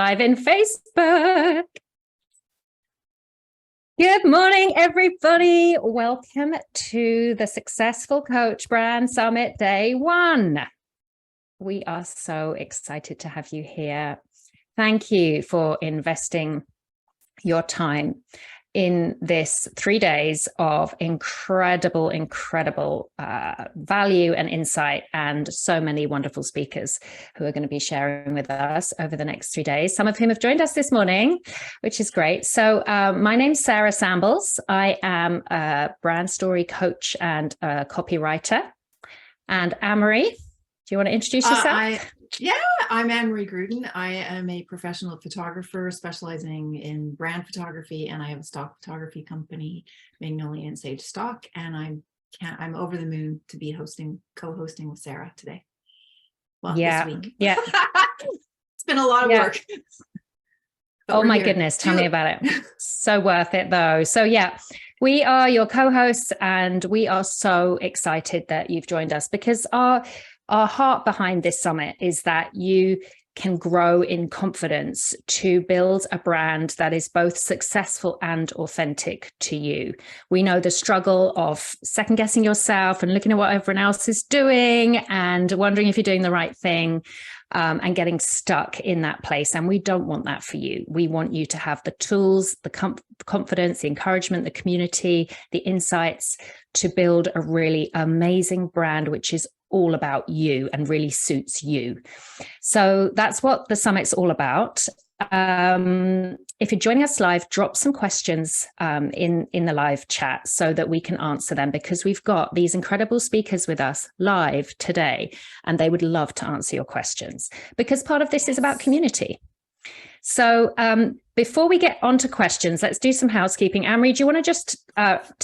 live in Facebook. Good morning, everybody. Welcome to the Successful Coach Brand Summit Day 1. We are so excited to have you here. Thank you for investing your time in this 3 days of incredible value and insight, and so many wonderful speakers who are going to be sharing with us over the next 3 days, some of whom have joined us this morning, which is great. So my name's Sarah Sambles. I am a brand story coach and a copywriter. And Anne-Marie, do you want to introduce yourself? I'm Anne-Marie Gruden. I am a professional photographer specializing in brand photography, and I have a stock photography company, Magnolia and Sage Stock, and I'm over the moon to be co-hosting with Sarah today. Well, this week. Yeah. It's been a lot of work. Oh my goodness, tell me about it. So worth it though. So we are your co-hosts, and we are so excited that you've joined us, because our heart behind this summit is that you can grow in confidence to build a brand that is both successful and authentic to you. We know the struggle of second guessing yourself and looking at what everyone else is doing and wondering if you're doing the right thing, and getting stuck in that place. And we don't want that for you. We want you to have the tools, the confidence, the encouragement, the community, the insights to build a really amazing brand, which is all about you and really suits you. So that's what the summit's all about. If you're joining us live, drop some questions in the live chat so that we can answer them, because we've got these incredible speakers with us live today, and they would love to answer your questions, because part of this is about community. So before we get on to questions, let's do some housekeeping. Anne-Marie, do you want to just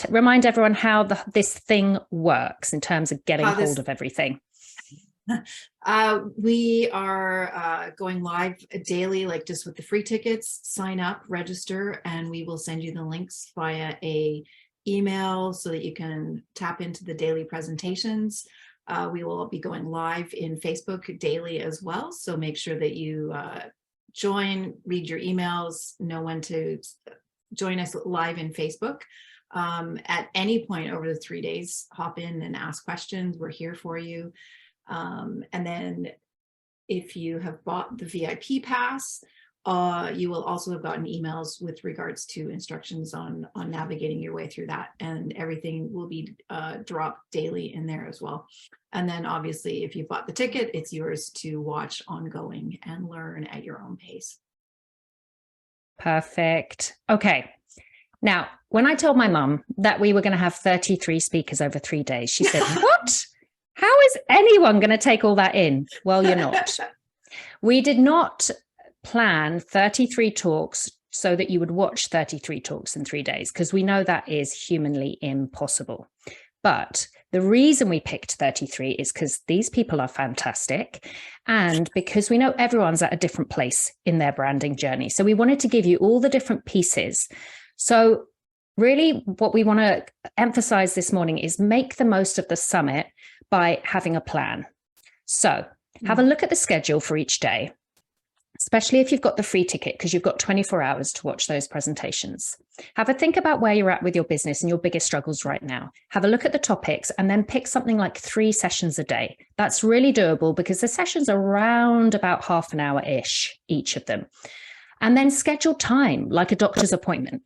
remind everyone how this thing works in terms of getting hold of everything? We are going live daily, like just with the free tickets. Sign up, register, and we will send you the links via a email so that you can tap into the daily presentations. We will be going live in Facebook daily as well, so make sure that you join, read your emails, know when to join us live in Facebook. At any point over the 3 days, hop in and ask questions. We're here for you. And then if you have bought the VIP pass, you will also have gotten emails with regards to instructions on navigating your way through that, and everything will be dropped daily in there as well. And then obviously, if you bought the ticket, it's yours to watch ongoing and learn at your own pace. Perfect. Okay. Now, when I told my mum that we were going to have 33 speakers over 3 days, she said, "What? How is anyone going to take all that in?" Well, you're not. We did not plan 33 talks so that you would watch 33 talks in 3 days, because we know that is humanly impossible. But the reason we picked 33 is because these people are fantastic, and because we know everyone's at a different place in their branding journey. So we wanted to give you all the different pieces. So really what we want to emphasize this morning is make the most of the summit by having a plan. So have a look at the schedule for each day, especially if you've got the free ticket, because you've got 24 hours to watch those presentations. Have a think about where you're at with your business and your biggest struggles right now. Have a look at the topics, and then pick something like 3 sessions a day. That's really doable, because the sessions are around about half an hour-ish, each of them. And then schedule time like a doctor's appointment.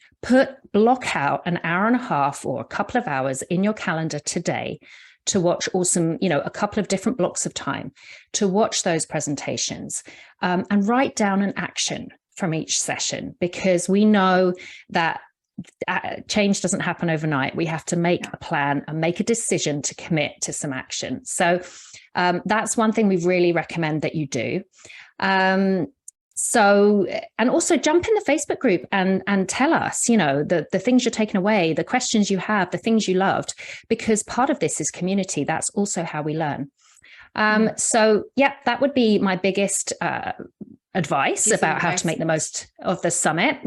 Block out an hour and a half or a couple of hours in your calendar today to watch a couple of different blocks of time to watch those presentations, and write down an action from each session, because we know that change doesn't happen overnight. We have to make a plan and make a decision to commit to some action. So that's one thing we really recommend that you do. So, and also jump in the Facebook group and tell us, the things you're taking away, the questions you have, the things you loved, because part of this is community. That's also how we learn. So that would be my biggest advice about how to make the most of the summit.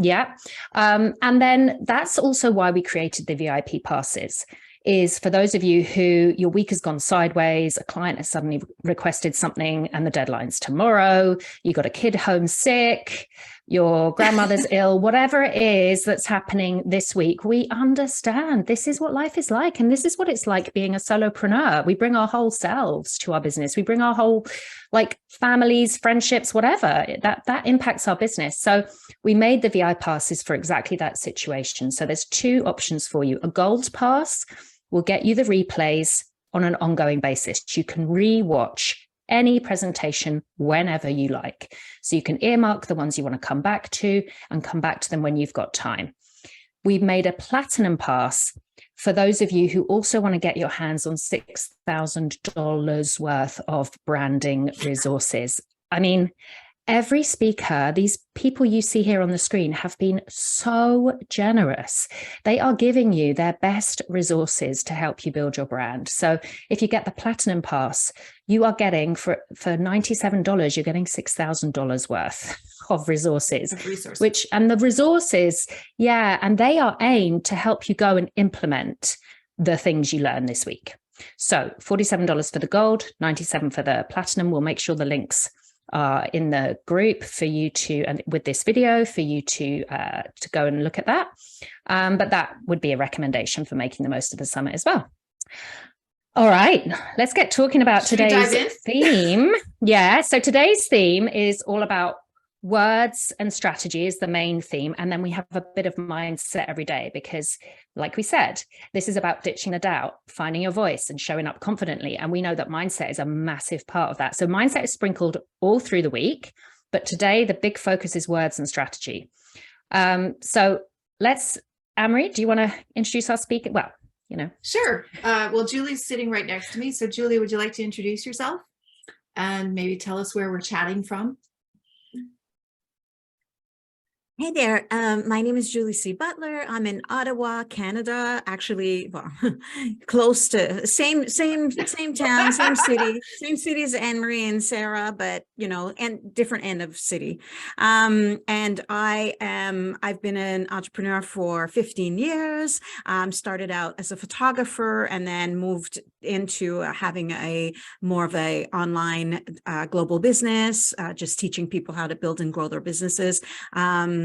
And then that's also why we created the VIP passes. is for those of you who your week has gone sideways, a client has suddenly requested something and the deadline's tomorrow, you got a kid home sick, your grandmother's ill, whatever it is that's happening this week, we understand this is what life is like. And this is what it's like being a solopreneur. We bring our whole selves to our business. We bring our whole like families, friendships, whatever that impacts our business. So we made the VI passes for exactly that situation. So there's two options for you. A gold pass will get you the replays on an ongoing basis. You can re-watch any presentation whenever you like. So you can earmark the ones you want to come back to and come back to them when you've got time. We've made a platinum pass for those of you who also want to get your hands on $6,000 worth of branding resources. I mean, every speaker, these people you see here on the screen have been so generous. They are giving you their best resources to help you build your brand. So if you get the platinum pass, you are getting for $97, you're getting $6,000 worth of resources, and the resources, and they are aimed to help you go and implement the things you learn this week. So $47 for the gold, $97 for the platinum. We'll make sure the links in the group for you to, and with this video, for you to go and look at that. But that would be a recommendation for making the most of the summit as well. All right, let's get talking about today's theme. So today's theme is all about words and strategy is the main theme. And then we have a bit of mindset every day because, like we said, this is about ditching the doubt, finding your voice and showing up confidently. And we know that mindset is a massive part of that. So mindset is sprinkled all through the week. But today, the big focus is words and strategy. So let's, Anne-Marie, do you want to introduce our speaker? Well, Sure. Well, Julie's sitting right next to me. So Julie, would you like to introduce yourself and maybe tell us where we're chatting from? Hey there, my name is Julie C. Butler. I'm in Ottawa, Canada, actually, well, close to same town, same city as Anne-Marie and Sarah, but, and different end of city. And I've been an entrepreneur for 15 years, started out as a photographer and then moved into having more of a online global business, just teaching people how to build and grow their businesses.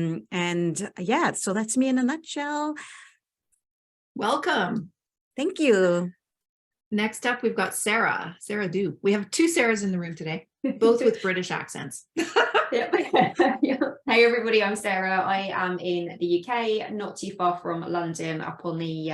So that's me in a nutshell. Welcome. Thank you. Next up, we've got Sarah Du. We have two Sarahs in the room today, both with British accents. Hey everybody, I'm Sarah. I am in the UK, not too far from London, up on the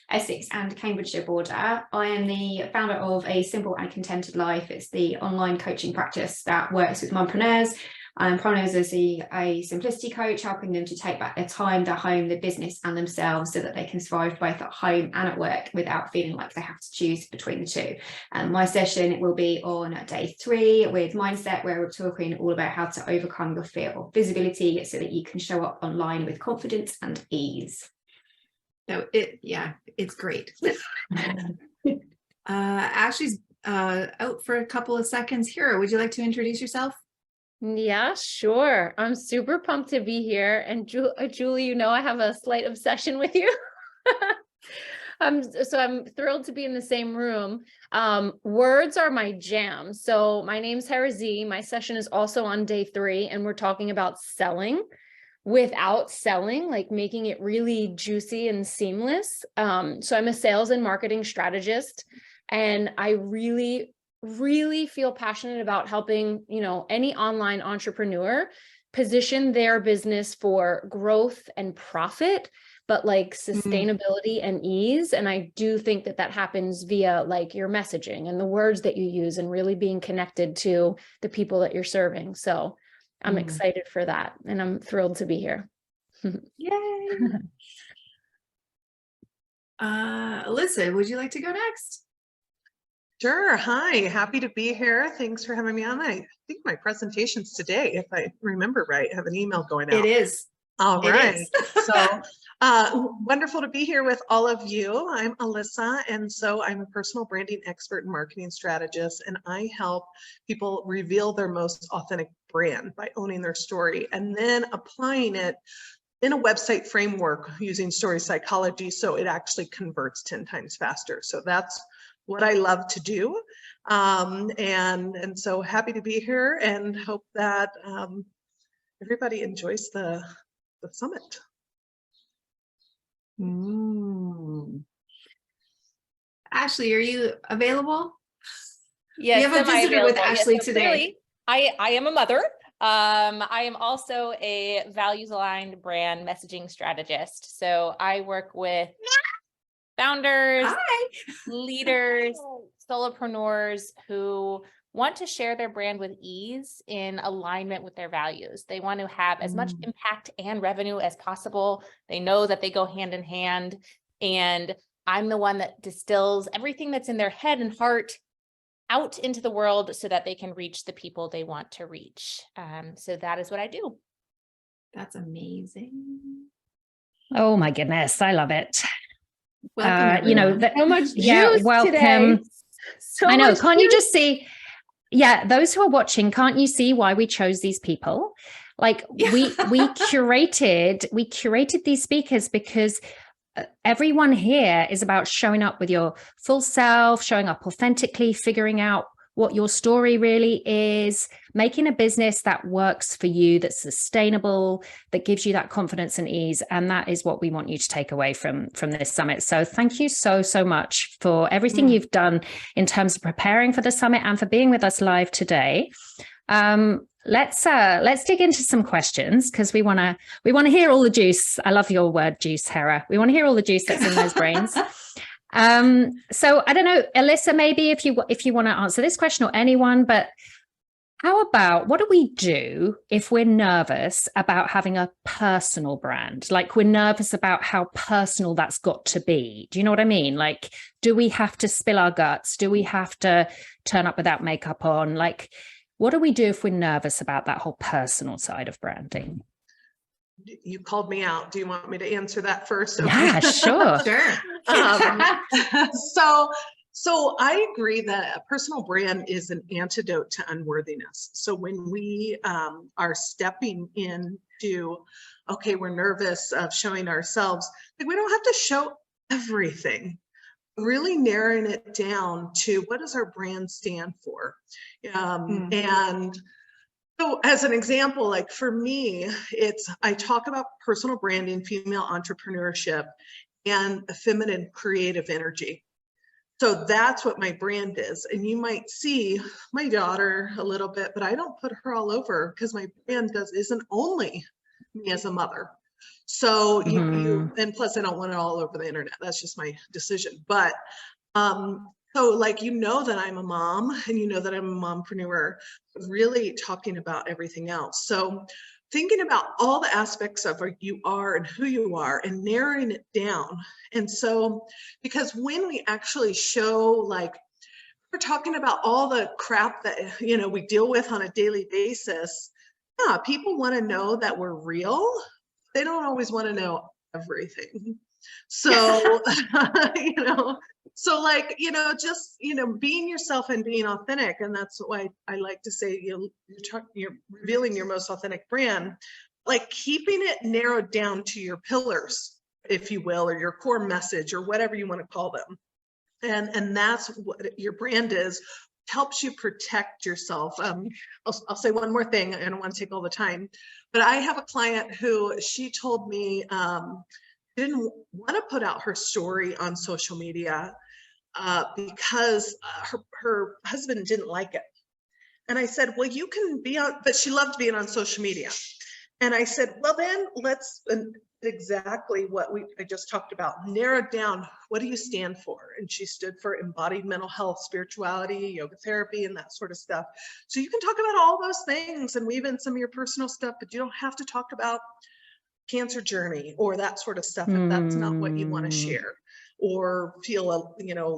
Essex and Cambridgeshire border. I am the founder of A Simple and Contented Life. It's the online coaching practice that works with mompreneurs. Primarily as a simplicity coach, helping them to take back their time, their home, their business and themselves so that they can thrive both at home and at work without feeling like they have to choose between the two. My session will be on day 3 with mindset, where we're talking all about how to overcome your fear of visibility so that you can show up online with confidence and ease. So it's great. Ashley's out for a couple of seconds. Hira, would you like to introduce yourself? Yeah, sure. I'm super pumped to be here. And Julie, I have a slight obsession with you. So I'm thrilled to be in the same room. Words are my jam. So my name's Hera Z. My session is also on day 3, and we're talking about selling without selling, like making it really juicy and seamless. So I'm a sales and marketing strategist, and I really feel passionate about helping, any online entrepreneur position their business for growth and profit, but like sustainability and ease. And I do think that happens via like your messaging and the words that you use and really being connected to the people that you're serving. So I'm excited for that. And I'm thrilled to be here. Yay. Alyssa, would you like to go next? Sure. Hi, happy to be here. Thanks for having me on. I think my presentation's today, if I remember right. I have an email going out. It is. All right. So wonderful to be here with all of you. I'm Alyssa, and so I'm a personal branding expert and marketing strategist, and I help people reveal their most authentic brand by owning their story and then applying it in a website framework using story psychology, so it actually converts 10 times faster. So that's what I love to do. And so happy to be here and hope that everybody enjoys the summit. Ashley, are you available? Yes, We have a visitor with semi-available. Ashley so today. clearly, I am a mother. I am also a values-aligned brand messaging strategist. So I work with founders, Hi. leaders, solopreneurs who want to share their brand with ease in alignment with their values. They want to have as much impact and revenue as possible. They know that they go hand in hand. And I'm the one that distills everything that's in their head and heart out into the world so that they can reach the people they want to reach. So that is what I do. That's amazing. Oh my goodness, I love it. Welcome, You know, everyone. So much yeah, juice welcome. today. So I know. much Can't you juice. just see? Yeah, those who are watching, can't you see why we chose these people? Like we curated these speakers because everyone here is about showing up with your full self, showing up authentically, figuring out what your story really is, making a business that works for you, that's sustainable, that gives you that confidence and ease. And that is what we want you to take away from this summit. So thank you so much for everything you've done in terms of preparing for the summit and for being with us live today. Let's dig into some questions because we want to hear all the juice. I love your word juice, Hera. We want to hear all the juice that's in those brains. So I don't know, Alyssa, maybe if you want to answer this question or anyone, but how about what do we do if we're nervous about having a personal brand? Like we're nervous about how personal that's got to be. Do you know what I mean? Like, do we have to spill our guts? Do we have to turn up without makeup on? Like, what do we do if we're nervous about that whole personal side of branding? You called me out. Do you want me to answer that first? Yeah, sure. Sure. So I agree that a personal brand is an antidote to unworthiness. So when we are stepping into, okay, we're nervous of showing ourselves, like we don't have to show everything. Really narrowing it down to what does our brand stand for? And so as an example, like for me, I talk about personal branding, female entrepreneurship, and a feminine creative energy. So that's what my brand is. And you might see my daughter a little bit, but I don't put her all over because my brand isn't only me as a mother. So and plus I don't want it all over the internet. That's just my decision. But so like, that I'm a mom and that I'm a mompreneur, really talking about everything else. So thinking about all the aspects of you are and who you are and narrowing it down. And so, because when we actually show, like, we're talking about all the crap that, we deal with on a daily basis. Yeah, people want to know that we're real. They don't always want to know everything. So, so like, just, being yourself and being authentic. And that's why I like to say, you're revealing your most authentic brand, like keeping it narrowed down to your pillars, if you will, or your core message or whatever you want to call them. And that's what your brand is, helps you protect yourself. I'll say one more thing. I don't want to take all the time, but I have a client who she told me didn't want to put out her story on social media because her husband didn't like it. And I said, well, you can be on, but she loved being on social media. And I said, well, then let's exactly what I just talked about, narrow down, what do you stand for? And she stood for embodied mental health, spirituality, yoga therapy, and that sort of stuff. So you can talk about all those things and weave in some of your personal stuff, but you don't have to talk about cancer journey or that sort of stuff if that's not what you want to share or feel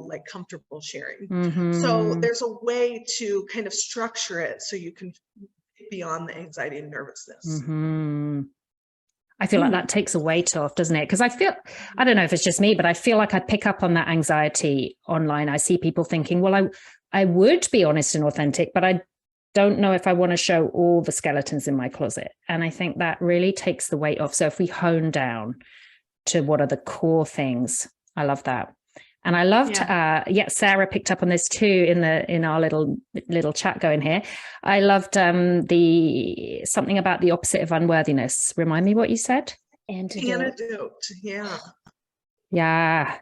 like comfortable sharing. So there's a way to kind of structure it so you can get beyond the anxiety and nervousness. I feel like that takes a weight off, doesn't it? Because I don't know if it's just me, but I feel like I pick up on that anxiety online. I see people thinking, well, I would be honest and authentic, but I don't know if I want to show all the skeletons in my closet. And I think that really takes the weight off. So if we hone down to what are the core things, I love that. And I loved, Sarah picked up on this too in our little chat going here. I loved the something about the opposite of unworthiness. Remind me what you said. Antidote. Yeah. Yeah.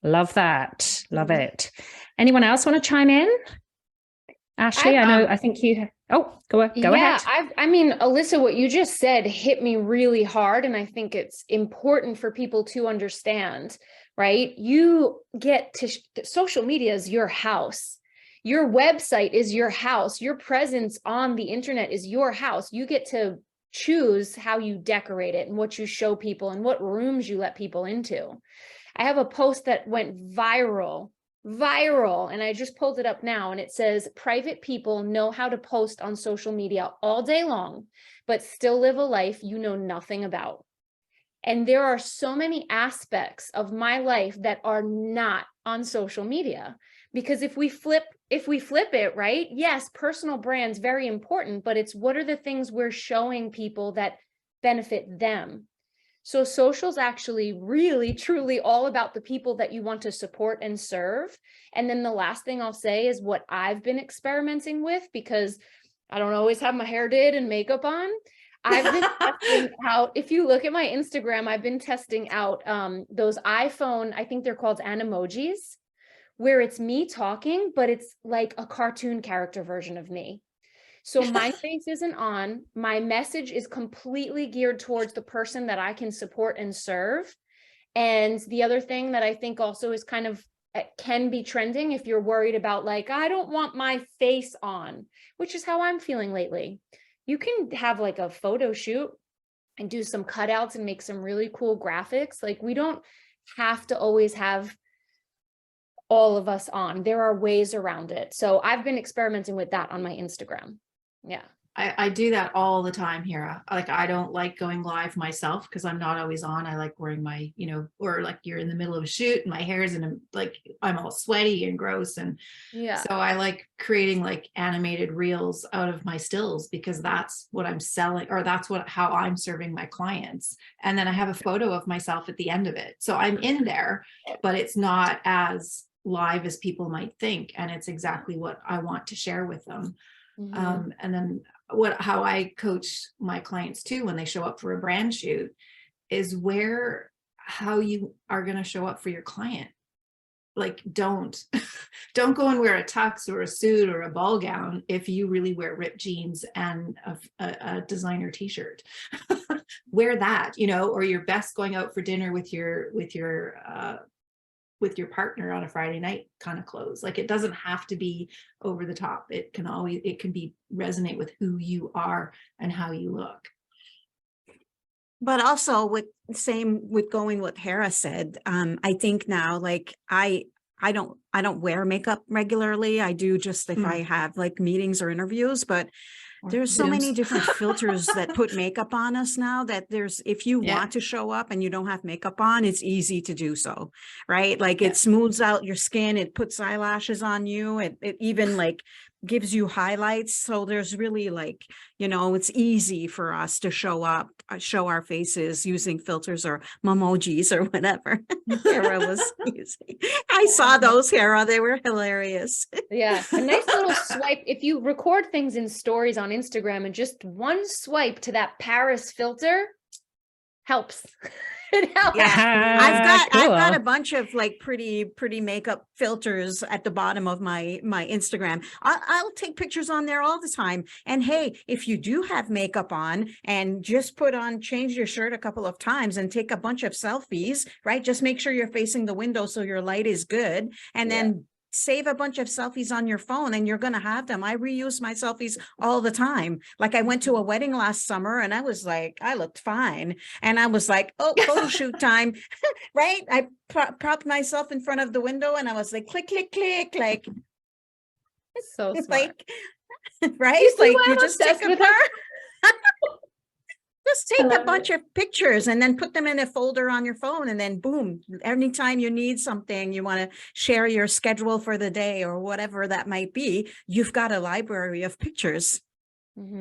Love that. Love it. Anyone else want to chime in? Ashley, I think you. Oh, go ahead. I mean, Alyssa, what you just said hit me really hard, and I think it's important for people to understand. Right? You get to social media is your house. Your website is your house. Your presence on the internet is your house. You get to choose how you decorate it and what you show people and what rooms you let people into. I have a post that went viral, and I just pulled it up now, and it says, private people know how to post on social media all day long, but still live a life you know nothing about. And there are so many aspects of my life that are not on social media, because if we flip it, right? Yes, personal brand's very important, but it's what are the things we're showing people that benefit them. So social's actually really, truly all about the people that you want to support and serve. And then the last thing I'll say is what I've been experimenting with, because I don't always have my hair did and makeup on. I've been testing out, if you look at my Instagram, I've been testing out those iPhone, I think they're called Animojis, where it's me talking, but it's like a cartoon character version of me. So my face isn't on, my message is completely geared towards the person that I can support and serve. And the other thing that I think also is kind of can be trending if you're worried about like, I don't want my face on, which is how I'm feeling lately. You can have like a photo shoot and do some cutouts and make some really cool graphics. Like we don't have to always have all of us on. There are ways around it. So I've been experimenting with that on my Instagram. Yeah. I do that all the time, Hera. Like, I don't like going live myself because I'm not always on. I like wearing my, or like you're in the middle of a shoot and my hair is I'm all sweaty and gross. And yeah. So I like creating like animated reels out of my stills because that's what I'm selling, or that's how I'm serving my clients. And then I have a photo of myself at the end of it. So I'm in there, but it's not as live as people might think. And it's exactly what I want to share with them. Mm-hmm. And then how I coach my clients too, when they show up for a brand shoot, is how you are going to show up for your client. Like, don't go and wear a tux or a suit or a ball gown if you really wear ripped jeans and a designer t-shirt. Wear that, or you're best going out for dinner with your partner on a Friday night kind of clothes. Like, it doesn't have to be over the top. It can resonate with who you are and how you look. But also with going what Hera said, I think now, like I don't wear makeup regularly. I do just if I have like meetings or interviews, but there's so many different filters that put makeup on us now that if you want to show up and you don't have makeup on, it's easy to do so, right? Like it smooths out your skin, it puts eyelashes on you, it even like gives you highlights. So there's really like, it's easy for us to show our faces using filters or memojis or whatever Hera was using. I saw those, Hera, they were hilarious. Yeah, a nice little swipe. If you record things in stories on Instagram and just one swipe to that Paris filter helps. It helps. Yeah, I've got a bunch of like pretty makeup filters at the bottom of my Instagram. I'll take pictures on there all the time. And hey, if you do have makeup on and just change your shirt a couple of times and take a bunch of selfies, right? Just make sure you're facing the window so your light is good, and then save a bunch of selfies on your phone and you're going to have them. I reuse my selfies all the time. Like I went to a wedding last summer and I was like, I looked fine. And I was like, oh, photo shoot time, right? I propped myself in front of the window and I was like, click, click, click, like. It's so smart. Like, right? Like you just take a with her. Just take love a bunch of pictures and then put them in a folder on your phone, and then boom, anytime you need something, you want to share your schedule for the day or whatever that might be, you've got a library of pictures.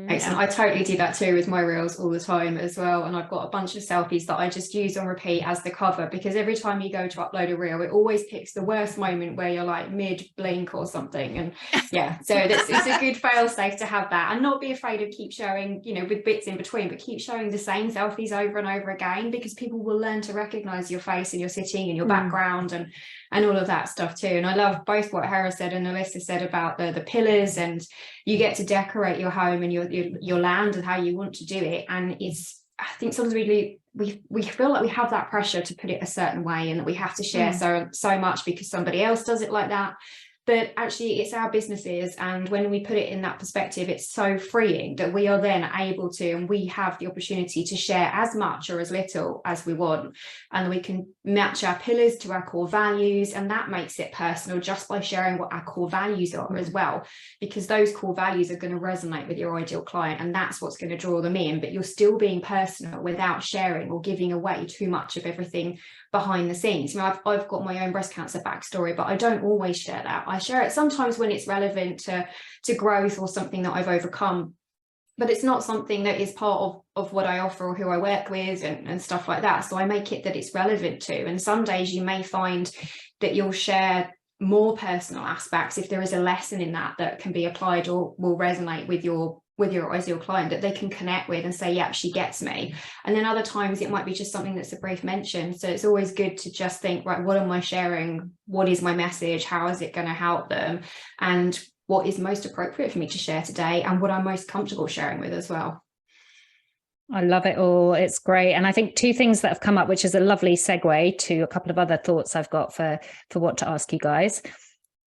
Excellent. I totally do that too with my reels all the time as well. And I've got a bunch of selfies that I just use on repeat as the cover, because every time you go to upload a reel, it always picks the worst moment where you're like mid blink or something. And yeah, so it's a good fail safe to have that, and not be afraid of keep showing, you know, with bits in between, but keep showing the same selfies over and over again, because people will learn to recognize your face and your sitting and your background and all of that stuff too. And I love both what Hera said and Alyssa said about the pillars, and you get to decorate your home and your land and how you want to do it. And it's, I think sometimes we feel like we have that pressure to put it a certain way, and that we have to share so much because somebody else does it like that. But actually it's our businesses, and when we put it in that perspective, it's so freeing that we are then able to, and we have the opportunity to share as much or as little as we want, and we can match our pillars to our core values, and that makes it personal just by sharing what our core values are as well, because those core values are going to resonate with your ideal client, and that's what's going to draw them in. But you're still being personal without sharing or giving away too much of everything behind the scenes. You know, I've got my own breast cancer backstory, but I don't always share that. I share it sometimes when it's relevant to growth or something that I've overcome, but it's not something that is part of what I offer or who I work with and stuff like that. So I make it that it's relevant to. And some days you may find that you'll share more personal aspects if there is a lesson in that can be applied or will resonate with your ideal client, that they can connect with and say, yeah, she gets me. And then other times it might be just something that's a brief mention. So it's always good to just think, right, what am I sharing? What is my message? How is it going to help them? And what is most appropriate for me to share today, and what I'm most comfortable sharing with as well. I love it all. It's great. And I think two things that have come up, which is a lovely segue to a couple of other thoughts I've got for what to ask you guys.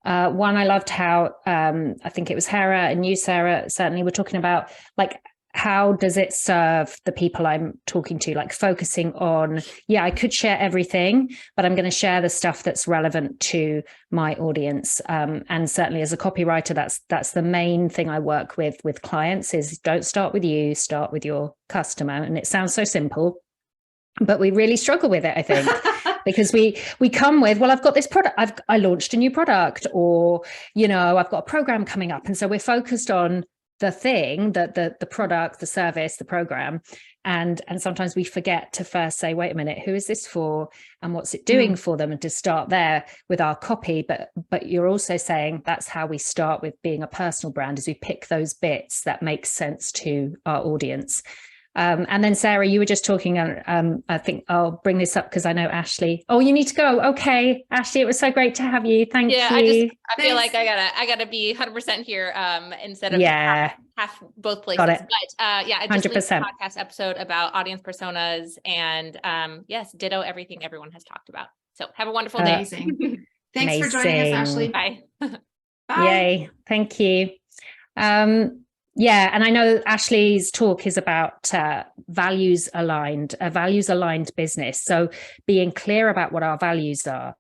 One, I loved how I think it was Hera and you, Sarah, certainly were talking about, like, how does it serve the people I'm talking to, like focusing on, yeah, I could share everything, but I'm going to share the stuff that's relevant to my audience. And certainly as a copywriter, that's the main thing I work with clients is don't start with you, start with your customer. And it sounds so simple, but we really struggle with it, I think. Because we come with, well, I've got this product, I launched a new product, or, you know, I've got a program coming up. And so we're focused on the thing, the product, the service, the program. And sometimes we forget to first say, wait a minute, who is this for? And what's it doing for them? And to start there with our copy. But you're also saying that's how we start with being a personal brand, is we pick those bits that make sense to our audience. And then Sarah, you were just talking, I think I'll bring this up because I know Ashley. Oh, you need to go. Okay, Ashley, it was so great to have you. Thank you. I feel like I gotta be 100% here instead of half both places. Got it. But yeah, I just 100%. listened to a podcast episode about audience personas, and yes, ditto everything everyone has talked about. So have a wonderful day. Amazing. Thanks for joining us, Ashley. Bye. Bye. Yay. Thank you. Yeah, and I know Ashley's talk is about values aligned business. So being clear about what our values are,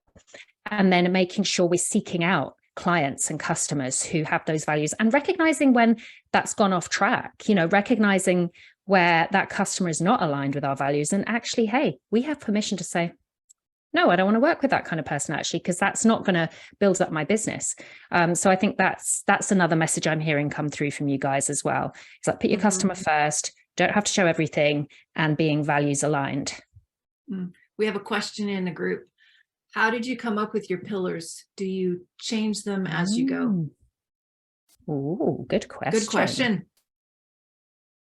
and then making sure we're seeking out clients and customers who have those values, and recognizing when that's gone off track, you know, recognizing where that customer is not aligned with our values, and actually, hey, we have permission to say, no, I don't want to work with that kind of person, actually, because that's not going to build up my business. So I think that's another message I'm hearing come through from you guys as well. It's like, put your customer first, don't have to show everything, and being values aligned. We have a question in the group. How did you come up with your pillars? Do you change them as you go? Oh, good question. Good question.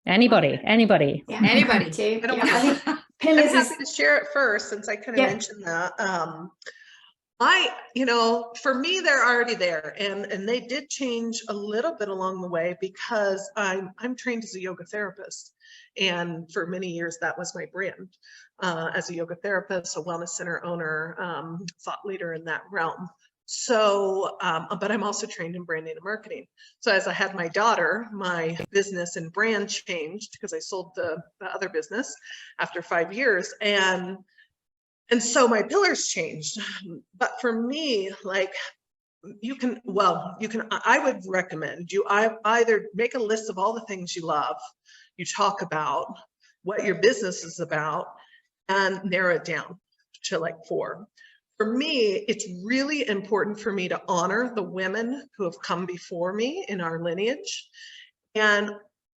Anybody? Yeah, Anybody. too. I don't Yeah, know. I think pillars I'm is happy to share it first, since I kind of mentioned that. For me, they're already there, and they did change a little bit along the way, because I'm trained as a yoga therapist, and for many years that was my brand, as a yoga therapist, a wellness center owner, thought leader in that realm. So, but I'm also trained in branding and marketing. So as I had my daughter, my business and brand changed, because I sold the other business after 5 years. And so my pillars changed. But for me, like, I would recommend you either make a list of all the things you love, you talk about, what your business is about and narrow it down to like 4. For me, it's really important for me to honor the women who have come before me in our lineage and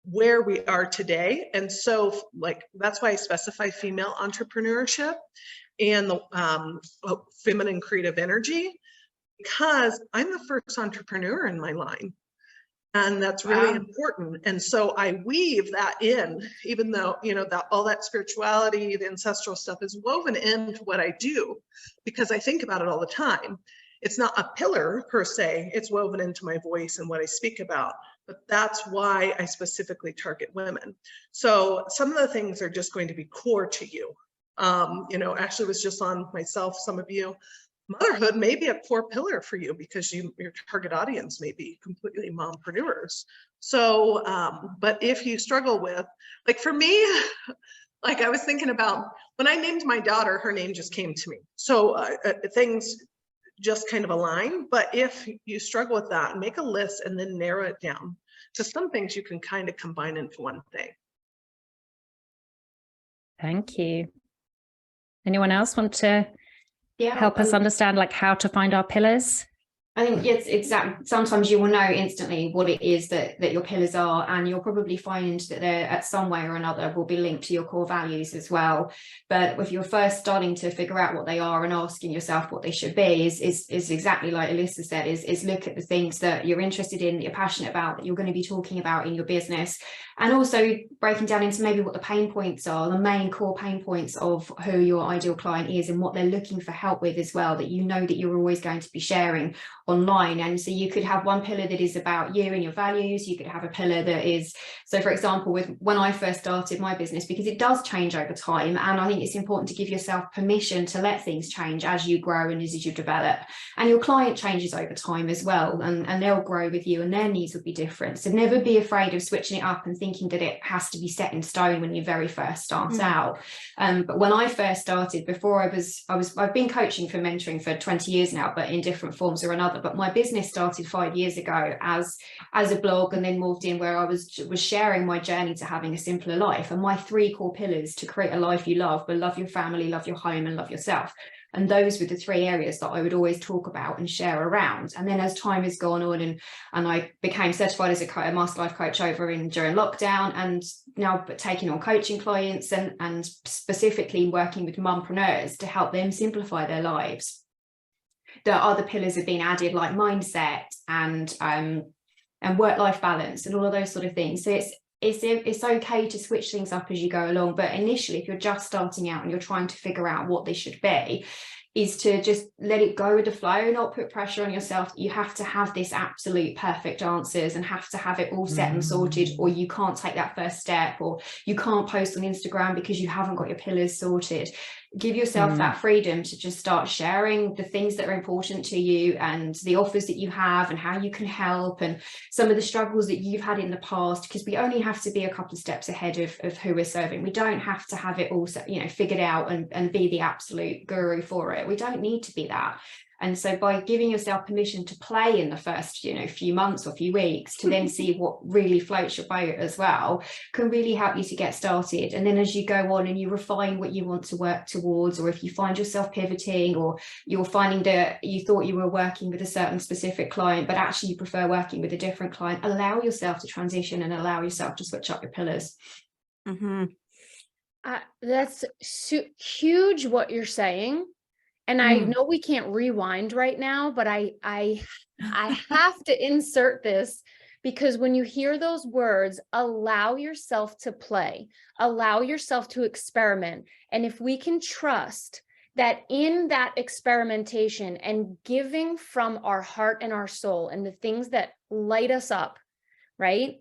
where we are today. And so like, that's why I specify female entrepreneurship and the feminine creative energy, because I'm the first entrepreneur in my line. And that's really important. And so I weave that in, even though, you know, that all that spirituality, the ancestral stuff is woven into what I do, because I think about it all the time. It's not a pillar per se, it's woven into my voice and what I speak about, but that's why I specifically target women. So some of the things are just going to be core to you. You know, Ashley was just on, myself, some of you. Motherhood may be a core pillar for you because your target audience may be completely mompreneurs. So, but if you struggle with, like for me, like I was thinking about when I named my daughter, her name just came to me. So things just kind of align. But if you struggle with that, make a list and then narrow it down to some things you can kind of combine into one thing. Thank you. Anyone else want to Yeah, help us understand like how to find our pillars? I think it's exactly. Sometimes you will know instantly what it is that your pillars are, and you'll probably find that they're at some way or another will be linked to your core values as well. But if you're first starting to figure out what they are and asking yourself what they should be, is exactly like Alyssa said, is look at the things that you're interested in, that you're passionate about, that you're going to be talking about in your business, and also breaking down into maybe what the pain points are, the main core pain points of who your ideal client is and what they're looking for help with as well, that you know that you're always going to be sharing online. And so you could have one pillar that is about you and your values. You could have a pillar that is, so for example, with when I first started my business, because it does change over time, and I think it's important to give yourself permission to let things change as you grow and as you develop, and your client changes over time as well, and they'll grow with you and their needs will be different. So never be afraid of switching it up and thinking that it has to be set in stone when you very first start out. But when I first started, before I've been coaching for mentoring for 20 years now, but in different forms or another. But my business started 5 years ago as a blog, and then moved in where I was sharing my journey to having a simpler life. And my 3 core pillars to create a life you love were love your family, love your home, and love yourself. And those were the 3 areas that I would always talk about and share around. And then as time has gone on, and I became certified as a master life coach during lockdown, and now taking on coaching clients and specifically working with mompreneurs to help them simplify their lives. The other pillars have been added, like mindset and work-life balance and all of those sort of things. So it's okay to switch things up as you go along. But initially, if you're just starting out and you're trying to figure out what they should be, is to just let it go with the flow, not put pressure on yourself. You have to have this absolute perfect answers and have to have it all set and sorted, or you can't take that first step, or you can't post on Instagram because you haven't got your pillars sorted. Give yourself that freedom to just start sharing the things that are important to you and the offers that you have and how you can help and some of the struggles that you've had in the past, because we only have to be a couple of steps ahead of who we're serving. We don't have to have it all, figured out and be the absolute guru for it. We don't need to be that. And so by giving yourself permission to play in the first, few months or few weeks, to then see what really floats your boat as well, can really help you to get started. And then as you go on and you refine what you want to work towards, or if you find yourself pivoting, or you're finding that you thought you were working with a certain specific client, but actually you prefer working with a different client, allow yourself to transition and allow yourself to switch up your pillars. That's huge what you're saying. And I know we can't rewind right now, but I have to insert this, because when you hear those words, allow yourself to play, allow yourself to experiment. And if we can trust that in that experimentation and giving from our heart and our soul and the things that light us up, right?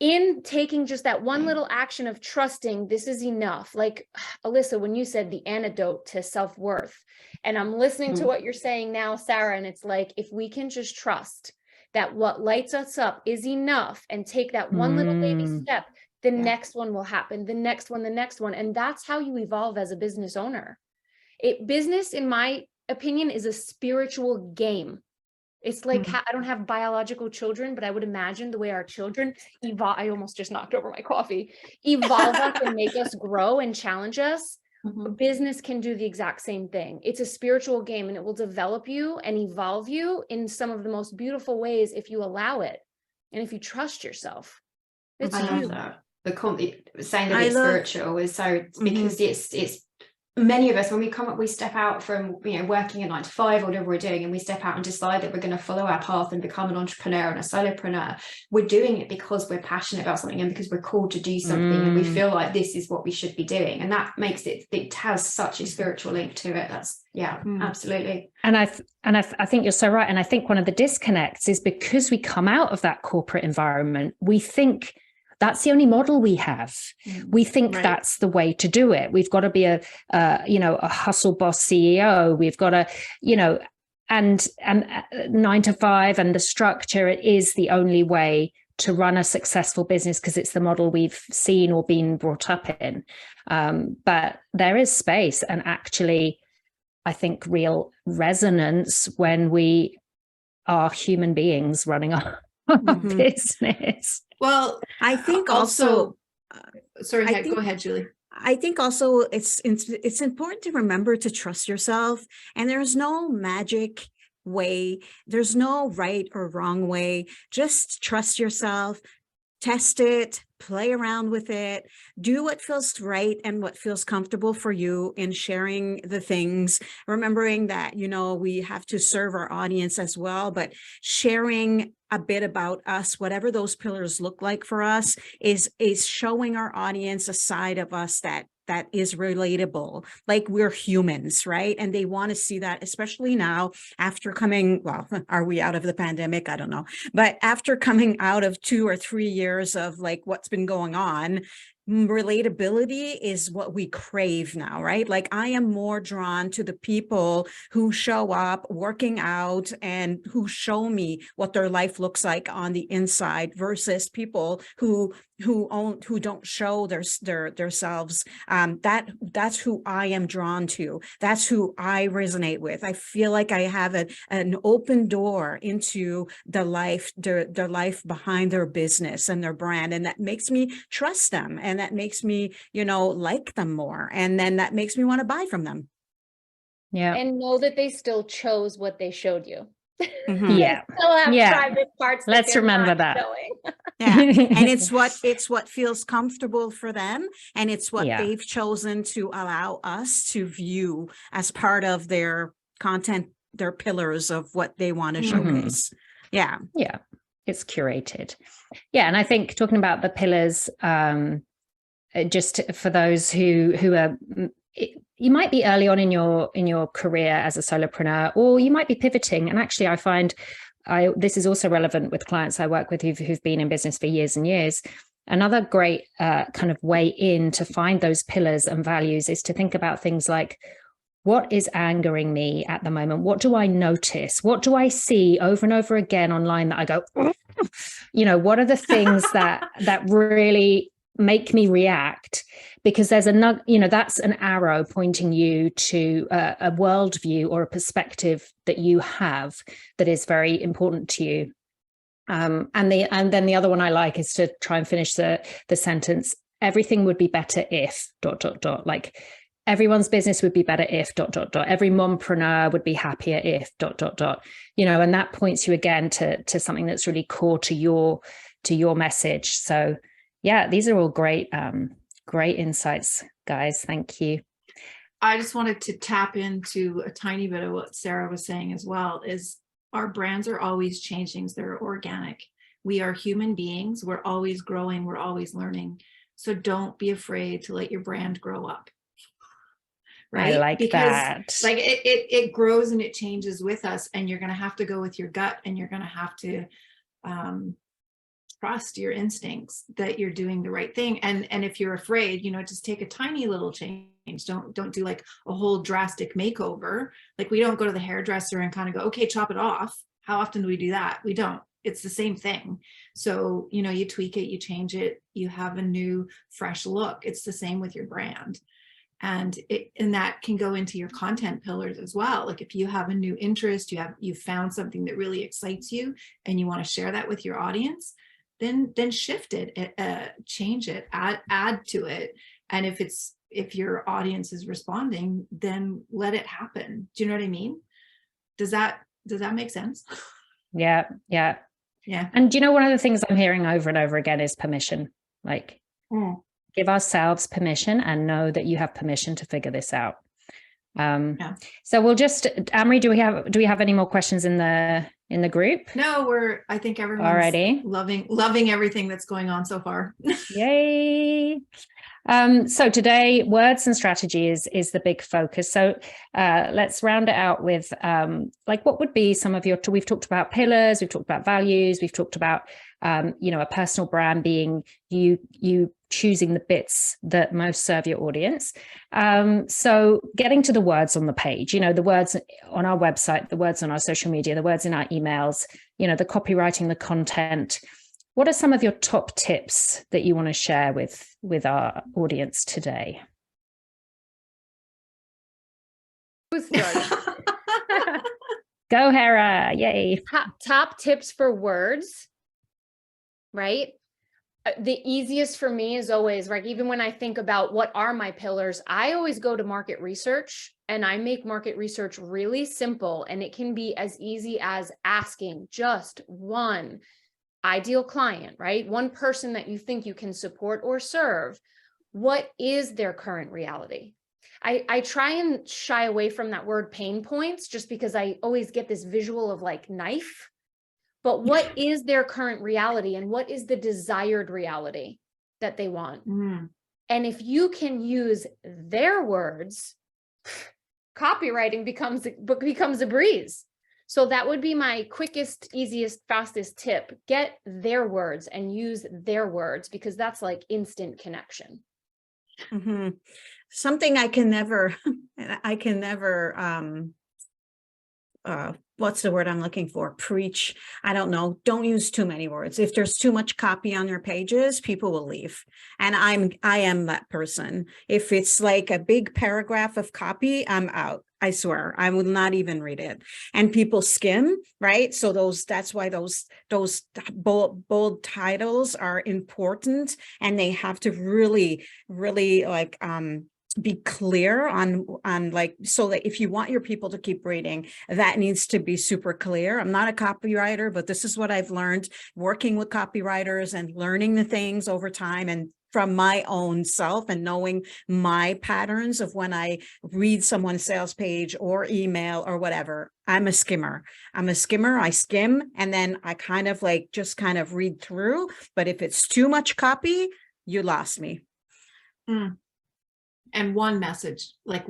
In taking just that one little action of trusting this is enough, like Alyssa, when you said the antidote to self-worth, and I'm listening to what you're saying now, Sarah, and it's like, if we can just trust that what lights us up is enough and take that one little baby step, the next one will happen, the next one. And that's how you evolve as a business owner. Business, in my opinion, is a spiritual game. It's like Mhm. I don't have biological children, but I would imagine the way our children evolve. I almost just knocked over my coffee. Evolve us and make us grow and challenge us. Mhm. Business can do the exact same thing. It's a spiritual game, and it will develop you and evolve you in some of the most beautiful ways if you allow it and if you trust yourself. It's I love huge. that. Saying that I it's love- spiritual is so, because it's many of us, when we step out from, working at 9 to 5 or whatever we're doing, and we step out and decide that we're going to follow our path and become an entrepreneur and a solopreneur, we're doing it because we're passionate about something and because we're called to do something and we Mm. feel like this is what we should be doing, and that makes it has such a spiritual link to it. That's absolutely. And I think you're so right. And I think one of the disconnects is because we come out of that corporate environment, we think that's the only model we have. We think Right. that's the way to do it. We've got to be a hustle boss CEO. We've got to, and 9 to 5 and the structure, it is the only way to run a successful business because it's the model we've seen or been brought up in. But there is space and actually, I think, real resonance when we are human beings running our Mhm. business. Well, I think also, sorry, I go ahead, Julie. I think also it's important to remember to trust yourself, and there's no magic way. There's no right or wrong way. Just trust yourself, test it, play around with it, do what feels right and what feels comfortable for you in sharing the things, remembering that, we have to serve our audience as well, but sharing a bit about us, whatever those pillars look like for us, is showing our audience a side of us that is relatable, like we're humans, right? And they want to see that, especially now after are we out of the pandemic? I don't know. But after coming out of 2 or 3 years of like what's been going on, relatability is what we crave now, right? Like I am more drawn to the people who show up working out and who show me what their life looks like on the inside versus people who don't show their selves. That's who I am drawn to. That's who I resonate with. I feel like I have an open door into the life behind their business and their brand, and that makes me trust them, and that makes me like them more, and then that makes me want to buy from them. Yeah. And know that they still chose what they showed you. Mhm. Yeah. They still have Yeah. private parts. that Let's they're remember not that. showing. Yeah. And it's what feels comfortable for them, and it's what Yeah. they've chosen to allow us to view as part of their content, their pillars of what they want to Mhm. showcase. Yeah. Yeah, it's curated. Yeah, and I think talking about the pillars, just for those who are, you might be early on in your career as a solopreneur, or you might be pivoting. And actually, I find this is also relevant with clients I work with who've been in business for years and years. Another great kind of way in to find those pillars and values is to think about things like, what is angering me at the moment? What do I notice? What do I see over and over again online that I go, what are the things that really make me react? Because there's that's an arrow pointing you to a worldview or a perspective that you have that is very important to you. And then the other one I like is to try and finish the sentence. Everything would be better if ... Like everyone's business would be better if ... Every mompreneur would be happier if ... And that points you again to something that's really core to your message. So yeah, these are all great insights, guys. Thank you. I just wanted to tap into a tiny bit of what Sarah was saying as well, is our brands are always changing. They're organic. We are human beings. We're always growing. We're always learning. So don't be afraid to let your brand grow up. Right? I like that. Like it grows and it changes with us, and you're going to have to go with your gut, and you're going to have to trust your instincts that you're doing the right thing. And if you're afraid, just take a tiny little change. Don't do like a whole drastic makeover. Like we don't go to the hairdresser and kind of go, okay, chop it off. How often do we do that? We don't. It's the same thing. So, you tweak it, you change it, you have a new, fresh look. It's the same with your brand. And that can go into your content pillars as well. Like if you have a new interest, you found something that really excites you and you want to share that with your audience, then shift it, change it, add to it. And if your audience is responding, then let it happen. Do you know what I mean? Does that make sense? Yeah. Yeah. Yeah. And one of the things I'm hearing over and over again is permission. Like, give ourselves permission and know that you have permission to figure this out. So we'll just, Anne-Marie, do we have any more questions in the group? No, I think everyone's Alrighty. loving everything that's going on so far. Yay. So today, words and strategy is the big focus. So let's round it out with like what would be some of your, we've talked about pillars, we've talked about values, we've talked about, a personal brand being you choosing the bits that most serve your audience. So getting to the words on the page, the words on our website, the words on our social media, the words in our emails, the copywriting, the content. What are some of your top tips that you want to share with our audience today? Who's starting? Go, Hera. Yay. Top tips for words, right? The easiest for me is always, like, even when I think about what are my pillars, I always go to market research, and I make market research really simple. And it can be as easy as asking just one ideal client, right? One person that you think you can support or serve. What is their current reality? I try and shy away from that word pain points, just because I always get this visual of like knife. But what is their current reality, and what is the desired reality that they want? And if you can use their words, copywriting becomes a breeze. So that would be my quickest, easiest, fastest tip. Get their words and use their words, because that's like instant connection. Something I can never, what's the word I'm looking for? Preach. I don't know. Don't use too many words. If there's too much copy on your pages, people will leave. And I am that person. If it's like a big paragraph of copy, I'm out. I swear, I will not even read it. And people skim, right? So that's why those bold titles are important, and they have to really, really like be clear on like, so that if you want your people to keep reading, that needs to be super clear. I'm not a copywriter, but this is what I've learned working with copywriters and learning the things over time, and from my own self, and knowing my patterns of when I read someone's sales page or email or whatever. I'm a skimmer. I skim, and then I kind of read through. But if it's too much copy, you lost me. And one message, like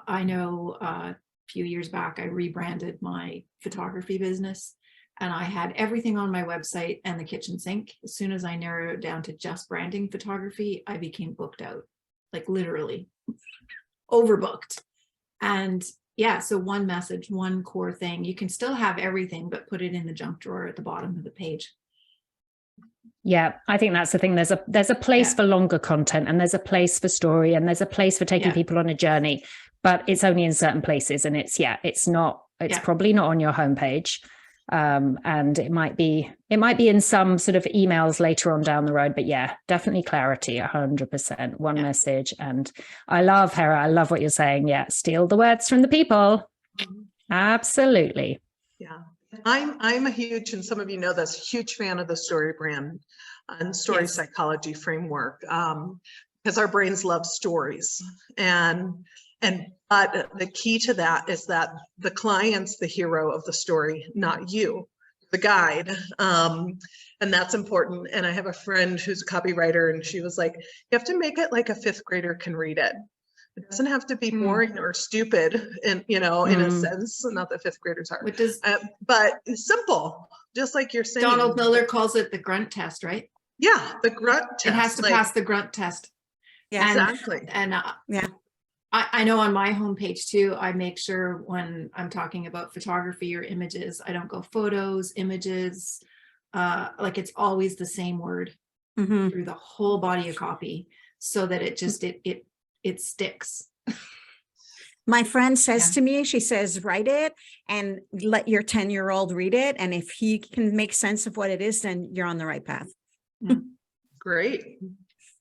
I know a few years back, I rebranded my photography business, and I had everything on my website and the kitchen sink. As soon as I narrowed it down to just branding photography, I became booked out, like literally overbooked. And yeah, so one message, one core thing. You can still have everything, but put it in the junk drawer at the bottom of the page. Yeah, I think that's the thing. There's a place for longer content, and there's a place for story, and there's a place for taking people on a journey, but it's only in certain places. And it's probably not on your homepage. And it might be in some sort of emails later on down the road, but yeah, definitely clarity, 100%, one message. And I love, Hera, I love what you're saying. Yeah. Steal the words from the people. Absolutely. Yeah. I'm a huge, and some of you know this, huge fan of the story brand and story psychology framework, because our brains love stories. But the key to that is that the client's the hero of the story, not you, the guide. And that's important. And I have a friend who's a copywriter, and she was like, you have to make it like a fifth grader can read it. It doesn't have to be boring or stupid, and in a sense, not that fifth graders are, but it's simple, just like you're saying. Donald Miller calls it the grunt test, right? Yeah, the grunt test. It has to pass the grunt test. Yeah, exactly. And I know on my homepage too, I make sure when I'm talking about photography or images, I don't go photos, images, like it's always the same word through the whole body of copy, so that it just, it it sticks. My friend says Yeah. to me, she says, write it and let your 10-year-old read it. And if he can make sense of what it is, then you're on the right path. Great.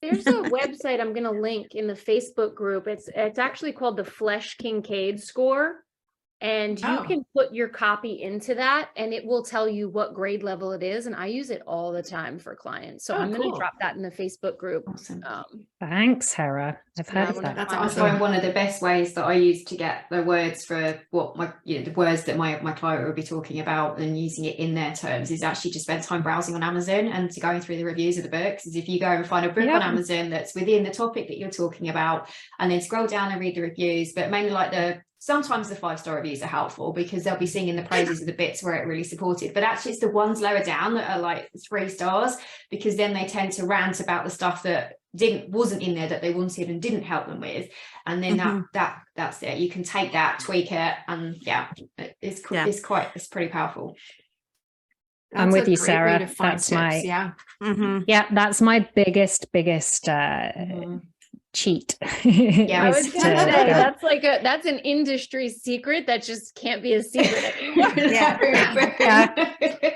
There's a website I'm going to link in the Facebook group. It's actually called the Flesh Kincaid Score. And you Oh. can put your copy into that and it will tell you what grade level it is. And I use it all the time for clients. So Oh, I'm going to cool. drop that in the Facebook group. Awesome. Thanks, Hera. I've Yeah, heard of one of that. That's I awesome. find one of the best ways that I use to get the words for what my, the words that my client will be talking about and using it in their terms is actually to spend time browsing on Amazon and to going through the reviews of the books. Is if you go and find a book Yep. on Amazon that's within the topic that you're talking about, and then scroll down and read the reviews, but mainly like sometimes the 5-star reviews are helpful because they'll be singing the praises of the bits where it really supported, but actually it's the ones lower down that are like 3 stars, because then they tend to rant about the stuff that wasn't in there that they wanted and didn't help them with, and then that's it. You can take that, tweak it, and it's pretty powerful. I'm That's with a you, great way Sarah. to find That's tips, my yeah. yeah, that's my biggest cheat. Yeah, I is was gonna to say go- that's an industry secret that just can't be a secret anymore.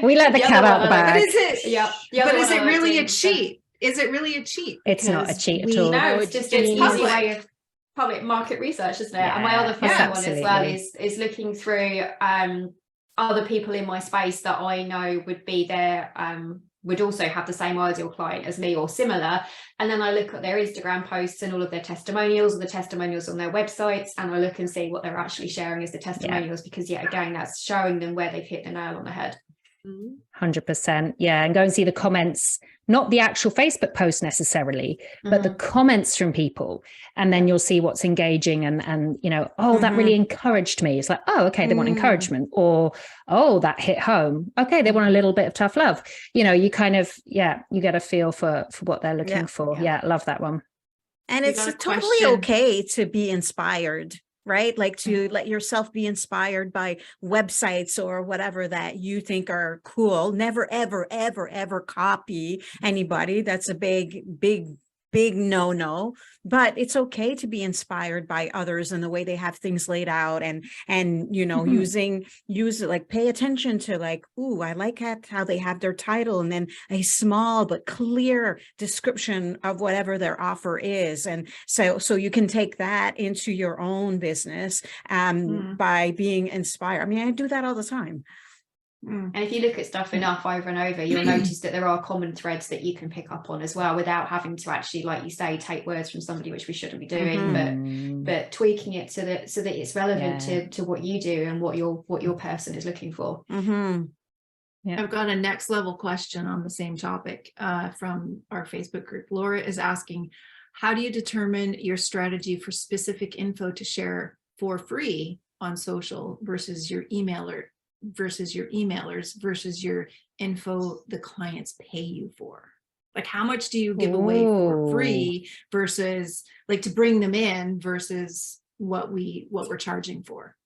we let the cat out the But bag. is it? But is it really a cheat? Is it really a cheat? It's not a Because cheat at we- all. No, No, it's just it's an easy public. way of public market research, isn't it? And my Yeah, other favorite one as well absolutely. is looking through other people in my space that I know would be there, would also have the same ideal client as me or similar, and then I look at their Instagram posts and all of their testimonials, or the testimonials on their websites, and I look and see what they're actually sharing as the testimonials, because yet again that's showing them where they've hit the nail on the head. 100%. Yeah. And go and see the comments, not the actual Facebook post necessarily, but the comments from people. And then you'll see what's engaging and you know, oh, that really encouraged me. It's like, oh, okay, they want encouragement, or, oh, that hit home. Okay, they want a little bit of tough love. You know, you kind of, you get a feel for what they're looking for. Yeah. Love that one. And We it's got a totally question. okay to be inspired, right? Like to let yourself be inspired by websites or whatever that you think are cool. Never, ever, ever, ever copy anybody. That's a big no. But it's okay to be inspired by others and the way they have things laid out, and you know, use it, like pay attention to like, ooh, I like how they have their title and then a small but clear description of whatever their offer is. And so you can take that into your own business by being inspired. I mean, I do that all the time. And if you look at stuff enough over and over, you'll notice that there are common threads that you can pick up on as well, without having to actually, like you say, take words from somebody, which we shouldn't be doing, but tweaking it so that it's relevant to what you do and what your person is looking for. I've got a next level question on the same topic from our Facebook group. Laura is asking, how do you determine your strategy for specific info to share for free on social versus your emailers versus your info the clients pay you for? Like, how much do you give away for free versus like to bring them in versus what we're charging for?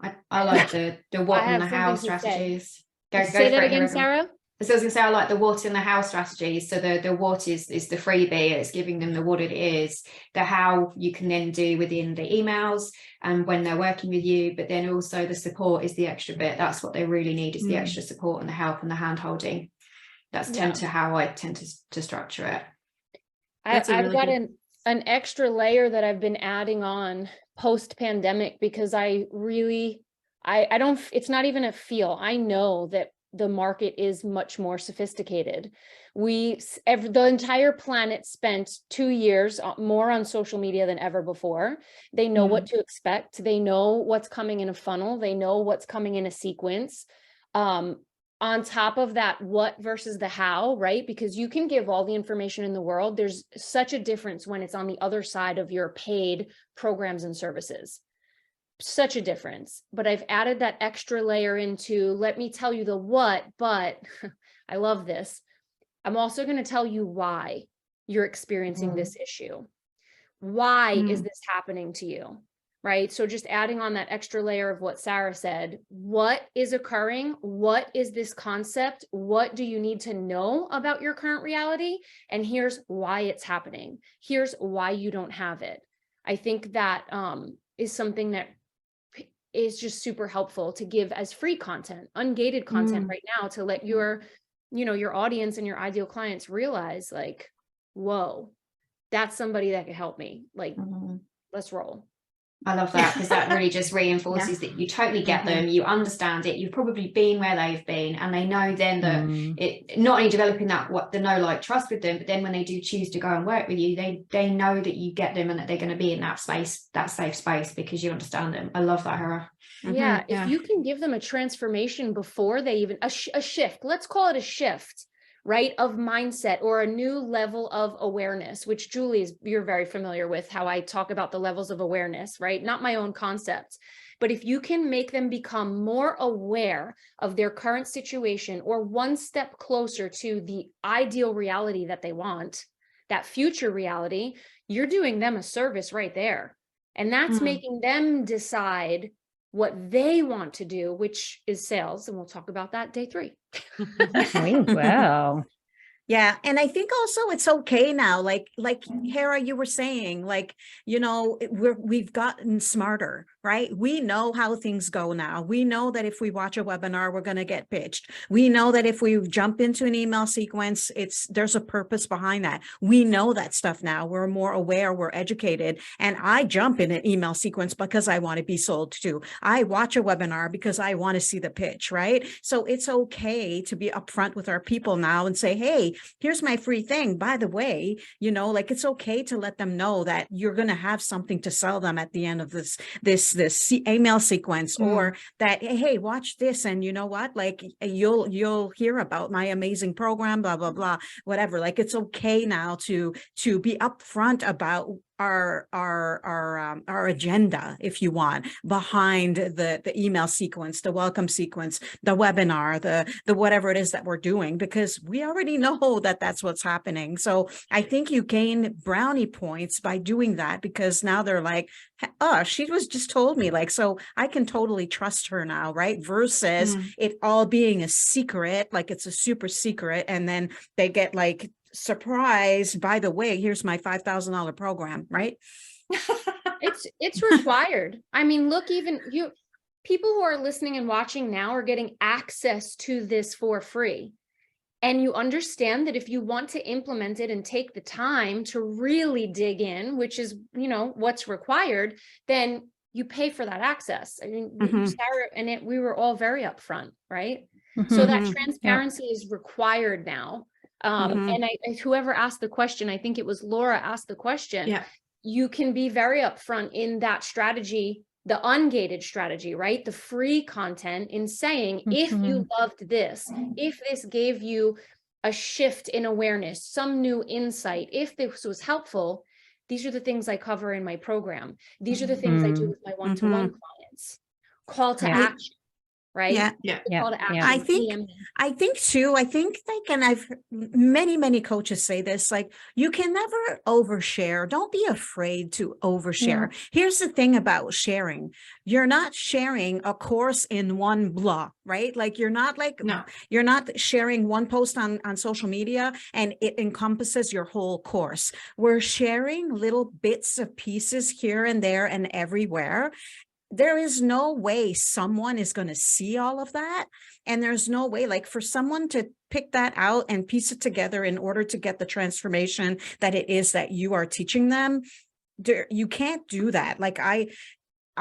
I like the what and the how something to say. strategies. Say that again, Sarah. So I was going to say, I like the what and the how strategies. So the what is the freebie, it's giving them the what it is. The how you can then do within the emails and when they're working with you, but then also the support is the extra bit. That's what they really need, is the extra support and the help and the hand holding. That's how I tend to structure it. I've got an extra layer that I've been adding on post pandemic, because I don't, it's not even a feel. I know that the market is much more sophisticated. The entire planet spent 2 years more on social media than ever before. They know what to expect. They know what's coming in a funnel. They know what's coming in a sequence. On top of that, what versus the how, right? Because you can give all the information in the world. There's such a difference when it's on the other side of your paid programs and services. Such a difference. But I've added that extra layer into, let me tell you the what, but I love this. I'm also going to tell you why you're experiencing this issue. Why is this happening to you? right? So just adding on that extra layer of what Sarah said, what is occurring? What is this concept? What do you need to know about your current reality? And here's why it's happening. Here's why you don't have it. I think that is something that is just super helpful to give as free content, ungated content right now, to let your, your audience and your ideal clients realize, like, whoa, that's somebody that could help me. Like, let's roll. I love that, because that really just reinforces that you totally get them, you understand it, you've probably been where they've been, and they know then that it not only developing that the know, like, trust with them, but then when they do choose to go and work with you, they know that you get them and that they're going to be in that space, that safe space, because you understand them. I love that, Hera. Yeah, if you can give them a transformation before they even a shift, let's call it a shift, right, of mindset, or a new level of awareness, which Julie, you're very familiar with how I talk about the levels of awareness, right? Not my own concepts, but if you can make them become more aware of their current situation, or one step closer to the ideal reality that they want, that future reality, you're doing them a service right there. And that's making them decide what they want to do, which is sales. And we'll talk about that day 3. Wow. Yeah. And I think also it's okay now, like Hera, you were saying, like, we've gotten smarter, right? We know how things go now. We know that if we watch a webinar, we're going to get pitched. We know that if we jump into an email sequence, there's a purpose behind that. We know that stuff now. We're more aware, we're educated. And I jump in an email sequence because I want to be sold to. I watch a webinar because I want to see the pitch, right? So it's okay to be upfront with our people now and say, hey, here's my free thing. By the way, like, it's okay to let them know that you're going to have something to sell them at the end of this email sequence, or that, hey, watch this. And you know what, like, you'll hear about my amazing program, blah, blah, blah, whatever. Like, it's okay now to be upfront about our agenda, if you want, behind the email sequence, the welcome sequence, the webinar, the whatever it is that we're doing, because we already know that that's what's happening. So I think you gain brownie points by doing that, because now they're like, oh, she was just told me, like, so I can totally trust her now, right? Versus it all being a secret, like it's a super secret, and then they get like, surprise, by the way, here's my $5,000 program, right? It's required. I mean, look, even people who are listening and watching now are getting access to this for free. And you understand that if you want to implement it and take the time to really dig in, which is, what's required, then you pay for that access. I mean, Sarah and we were all very upfront, right? So that transparency is required now. And whoever asked the question, I think it was Laura asked the question, you can be very upfront in that strategy, the ungated strategy, right? The free content, in saying, if you loved this, if this gave you a shift in awareness, some new insight, if this was helpful, these are the things I cover in my program. These are the things I do with my one-to-one clients. Call to action. Right. Call to action. I think too, like, and I've heard many coaches say this, like, you can never overshare. Don't be afraid to overshare. Here's the thing about sharing. You're not sharing a course in one blah, right? Like, you're not sharing one post on social media and it encompasses your whole course. We're sharing little bits of pieces here and there and everywhere. There is no way someone is going to see all of that. And there's no way, like, for someone to pick that out and piece it together in order to get the transformation that it is that you are teaching them. You can't do that. Like,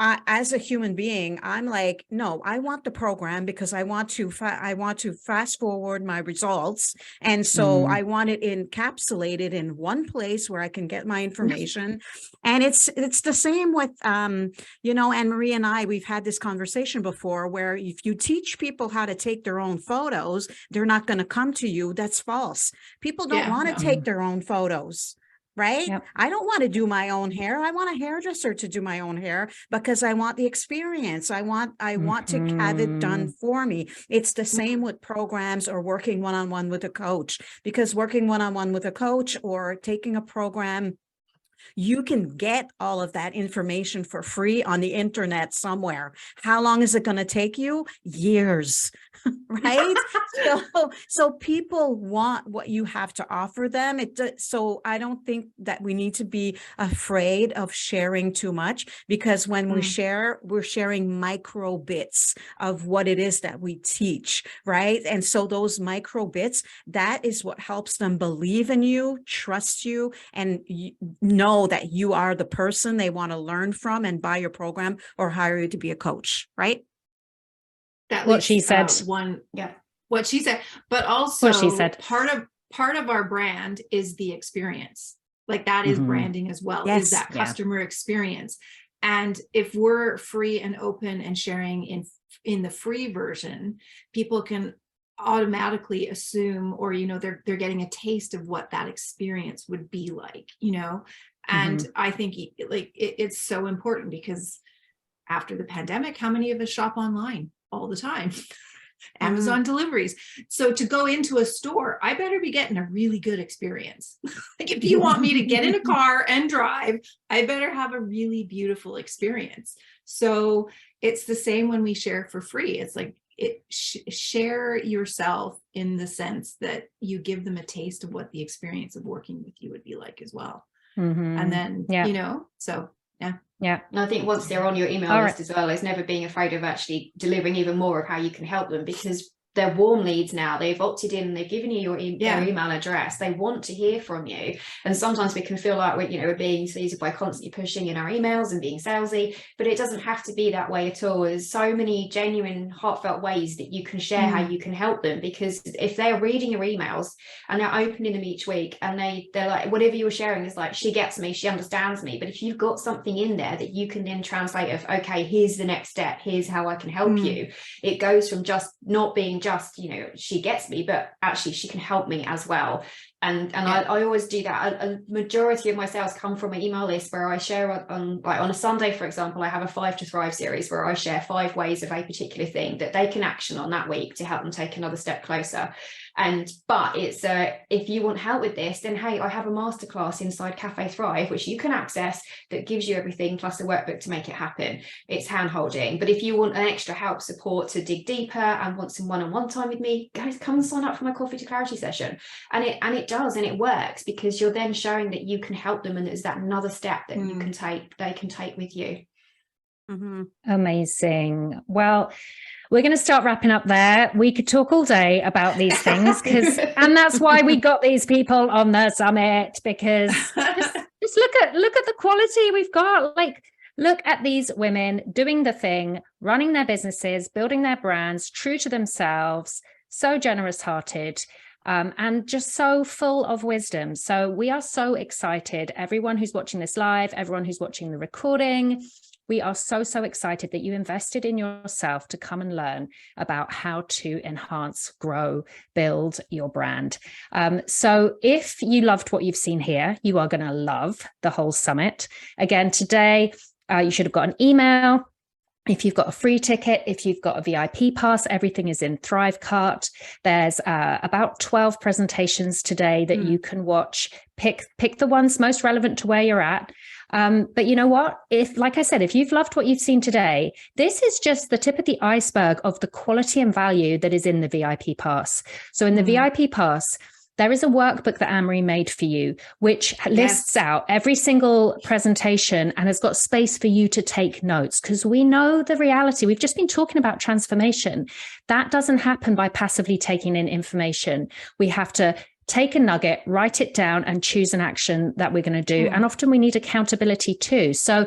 as a human being, I'm like, no, I want the program because I want to fast forward my results. And so I want it encapsulated in one place where I can get my information. And it's the same with, Anne-Marie and I, we've had this conversation before, where if you teach people how to take their own photos, they're not going to come to you. That's false. People don't want to take their own photos. Right? Yep. I don't want to do my own hair. I want a hairdresser to do my own hair because I want the experience. I want to have it done for me. It's the same with programs or working one-on-one with a coach, because working one-on-one with a coach or taking a program You can get all of that information for free on the internet somewhere. How long is it going to take you? Years, right? So people want what you have to offer them. So I don't think that we need to be afraid of sharing too much, because when we share, we're sharing micro bits of what it is that we teach, right? And so those micro bits, that is what helps them believe in you, trust you, and know that you are the person they want to learn from and buy your program or hire you to be a coach, right? That What leads, she said. What she said, but also What she said. part of our brand is the experience. Like that is Mhm. branding as well, Yes. is that Yeah. customer experience. And if we're free and open and sharing in the free version, people can automatically assume, or they're getting a taste of what that experience would be like, and I think it's so important, because after the pandemic, how many of us shop online all the time? Amazon deliveries. So to go into a store, I better be getting a really good experience. Like if you want me to get in a car and drive, I better have a really beautiful experience. So it's the same when we share for free. It's like share yourself in the sense that you give them a taste of what the experience of working with you would be like as well. And then, so Yeah. And I think once they're on your email All list right. as well, it's never being afraid of actually delivering even more of how you can help them, because they're warm leads now. They've opted in, they've given you their email address. They want to hear from you. And sometimes we can feel like we're being seized by constantly pushing in our emails and being salesy, but it doesn't have to be that way at all. There's so many genuine, heartfelt ways that you can share how you can help them, because if they're reading your emails and they're opening them each week and they're like, whatever you're sharing is like, she gets me, she understands me. But if you've got something in there that you can then translate of, okay, here's the next step, here's how I can help you. It goes from just not being just she gets me, but actually she can help me as well. And I always do that. A majority of my sales come from an email list where I share on a Sunday, for example, I have a 5 to Thrive series where I share 5 ways of a particular thing that they can action on that week to help them take another step closer. But it's if you want help with this, then hey, I have a masterclass inside Cafe Thrive, which you can access, that gives you everything plus a workbook to make it happen. It's hand holding. But if you want an extra help support to dig deeper and want some one-on-one time with me, guys, come and sign up for my Coffee to Clarity session. And it does, and it works, because you're then showing that you can help them, and there's that another step that you can take, they can take with you. Amazing. Well, we're going to start wrapping up there. We could talk all day about these things, and that's why we got these people on the summit, because just look at the quality we've got. Like, look at these women doing the thing, running their businesses, building their brands, true to themselves, so generous-hearted. And just so full of wisdom. So we are so excited. Everyone who's watching this live, everyone who's watching the recording, we are so excited that you invested in yourself to come and learn about how to enhance, grow, build your brand. So if you loved what you've seen here, you are going to love the whole summit. Again, today, you should have got an email. If you've got a free ticket, if you've got a VIP pass, everything is in Thrivecart. There's about 12 presentations today that you can watch. Pick the ones most relevant to where you're at. But you know what? Like I said, if you've loved what you've seen today, this is just the tip of the iceberg of the quality and value that is in the VIP pass. So in the VIP pass, there is a workbook that Anne-Marie made for you, which lists out every single presentation and has got space for you to take notes, because we know the reality. We've just been talking about transformation. That doesn't happen by passively taking in information. We have to take a nugget, write it down, and choose an action that we're going to do. And often we need accountability too. So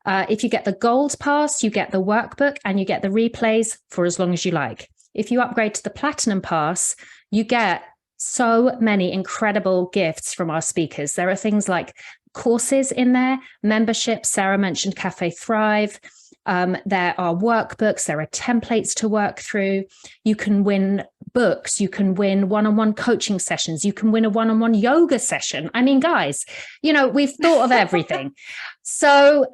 if you get the gold pass, you get the workbook and you get the replays for as long as you like. If you upgrade to the platinum pass, you get so many incredible gifts from our speakers. There are things like courses in there, membership. Sarah mentioned Cafe Thrive. There are workbooks, there are templates to work through. You can win books, you can win one-on-one coaching sessions, you can win a one-on-one yoga session. I mean, guys, we've thought of everything. So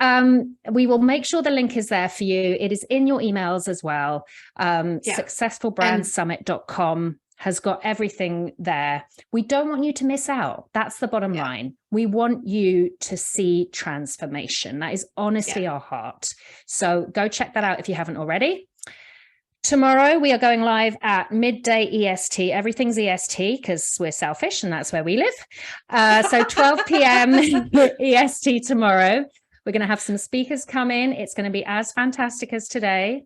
we will make sure the link is there for you. It is in your emails as well. Successfulbrandsummit.com. has got everything there. We don't want you to miss out. That's the bottom line. We want you to see transformation. That is honestly our heart. So go check that out if you haven't already. Tomorrow, we are going live at midday EST. Everything's EST because we're selfish and that's where we live. So 12 p.m. EST tomorrow. We're going to have some speakers come in. It's going to be as fantastic as today.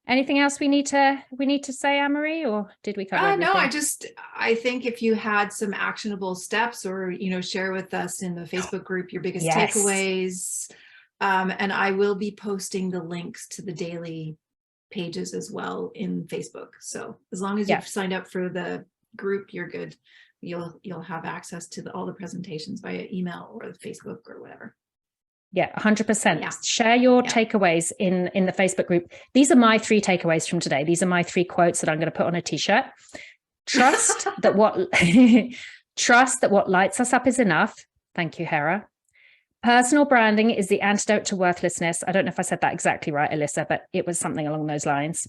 Anything else we need to say, Anne-Marie, or did we cover everything? No, I think if you had some actionable steps or, share with us in the Facebook group your biggest takeaways. And I will be posting the links to the daily pages as well in Facebook. So as long as you've signed up for the group, you're good. You'll have access to all the presentations via email or the Facebook or whatever. Yeah, 100%. Share your takeaways in the Facebook group. These are my 3 takeaways from today. These are my 3 quotes that I'm going to put on a t-shirt. Trust that what lights us up is enough. Thank you, Hera. Personal branding is the antidote to worthlessness. I don't know if I said that exactly right, Alyssa, but it was something along those lines.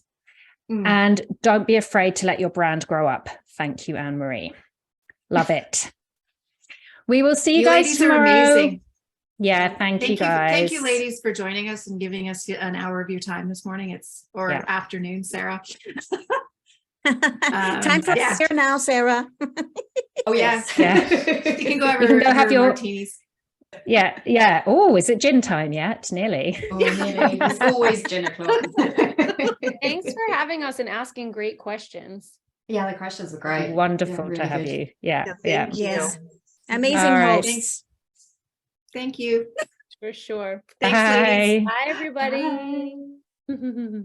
And don't be afraid to let your brand grow up. Thank you, Anne-Marie. Love it. We will see you guys tomorrow. Are amazing. Yeah, thank you guys. Thank you, ladies, for joining us and giving us an hour of your time this morning. Afternoon, Sarah. Time for dinner now, Sarah. Oh yes, yeah. You can go have your martinis. Yeah. Oh, is it gin time yet? Nearly. Oh, nearly. It's always gin o'clock. Thanks for having us and asking great questions. Yeah, the questions were great. Wonderful really to have good. you. Yeah. Thank you. Yes. Amazing All right. hosts. Thank you. For sure. Thanks, ladies. Bye. Bye, everybody. Bye.